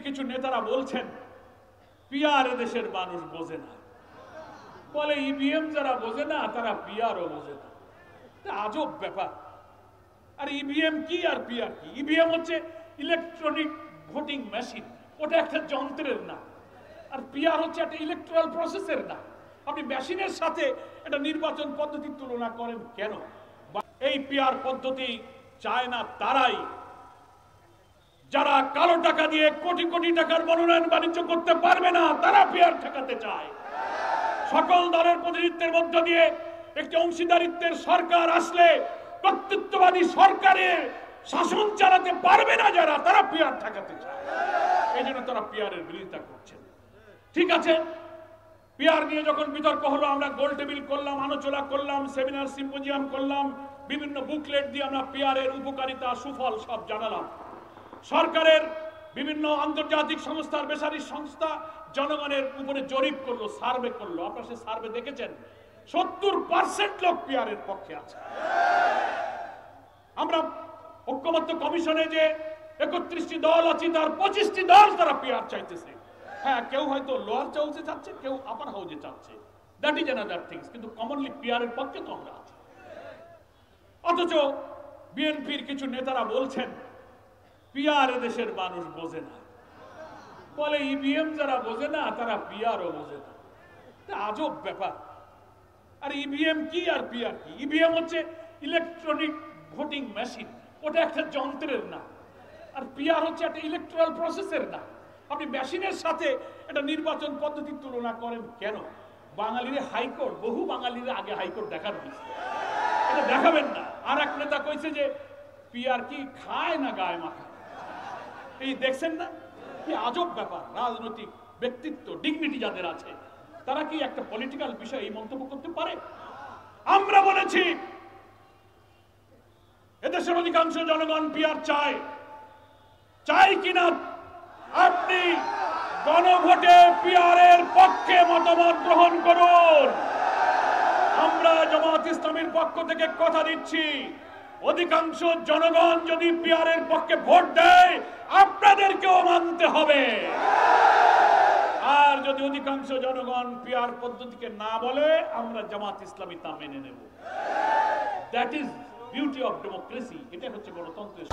কিছু নেতারা বলছেন পিআর দেশের মানুষ বোঝে না, বলে ইভিএম যারা বোঝে না তারা পিআরও বোঝে না। আজব ব্যাপার। আর ইভিএম কি আর পিআর কি? ইভিএম হচ্ছে ইলেকট্রনিক ভোটিং মেশিন, ওটা একটা যন্ত্রের না। আর পিআর হচ্ছে একটা ইলেকট্রাল প্রসেসের না। আপনি মেশিনের সাথে একটা নির্বাচন পদ্ধতির তুলনা করেন কেন? এই পিআর পদ্ধতি চায় না তারাই যারা কালো টাকা দিয়ে কোটি কোটি টাকার মনোনয়ন বাণিজ্য করতে পারবে না, তারা পিআর ঠেকাতে চায়। সকল দলের প্রতিনিধিত্বের মধ্য দিয়ে একটি অংশীদারিত্বের সরকার আসলে কর্তৃত্ববাদী সরকারের শাসন চালাতে পারবে না যারা, তারা পিআর ঠেকাতে চায়। এই জন্য তারা পিআরের বিরোধিতা করছেন। ঠিক আছে, পিআর নিয়ে যখন বিতর্ক হলো, আমরা গোল টেবিল করলাম, আলোচনা করলাম, সেমিনার সিম্পোজিয়াম করলাম, বিভিন্ন বুকলেট দিয়ে আমরা পিআরের উপকারিতা সুফল সব জানালাম। সরকারের বিভিন্ন আন্তর্জাতিক সংস্থার বেসরকারি সংস্থা জনগণের উপরে জরিপ করলো, সার্ভে করলো। আপনারা সে সার্ভে দেখেছেন, 70% লোক পিআরের পক্ষে আছে। আমরা ঐক্যমত্য কমিশনে যে 31টি দল আছে, তার 25টি দল তারা পিআর চাইতেছে। হ্যাঁ, কেউ হয়তো লোয়ার হাউসে চাচ্ছে, কেউ আপার হাউসে চাচ্ছে, দ্যাট ইজ অ্যানাদার থিংস, কিন্তু কমনলি পিআরের পক্ষে তো আমরা আছি। অথচ বিএনপির কিছু নেতারা বলছেন পিআর দেশের মানুষ বোঝে না, বলে ইভিএম যারা বোঝে না তারা পিআরও বোঝে না। আজব ব্যাপার। আর ইভিএম কি আর পিআর কি? ইভিএম হচ্ছে ইলেকট্রনিক ভোটিং মেশিন, ওটা একটা যন্ত্রের না। আর পিআর হচ্ছে একটা ইলেকট্রাল প্রসেসের না। আপনি মেশিনের সাথে একটা নির্বাচন পদ্ধতির তুলনা করেন কেন? বাঙালির হাইকোর্ট, বহু বাঙালির আগে হাইকোর্ট দেখানো হয়েছে, এটা দেখাবেন না। আর এক নেতা কইছে যে পিআর কি খায় না গায়ে মাখা। এই দেখছেন না কি আজব ব্যাপার? রাজনৈতিক ব্যক্তিত্ব, ডিগনিটি যাদের আছে, তারা কি একটা পলিটিক্যাল বিষয় এই মন্তব্য করতে পারে? আমরা বলেছি এদেশের অধিকাংশ জনগণ পিআর চায়, চাই কিনা আপনি গণভোটে পিআরের পক্ষে মতামত গ্রহণ করুন। আমরা জামাত ইসলামীর পক্ষ থেকে কথা দিচ্ছি, অধিকাংশ জনগণ যদি পিআরের পক্ষে ভোট দেয়, আপনাদেরকেও মানতে হবে। আর যদি অধিকাংশ জনগণ পিআর পদ্ধতিকে না বলে, আমরা জামাত ইসলামী তা মেনে নেব। That is beauty of democracy. এটা হচ্ছে গণতন্ত্রের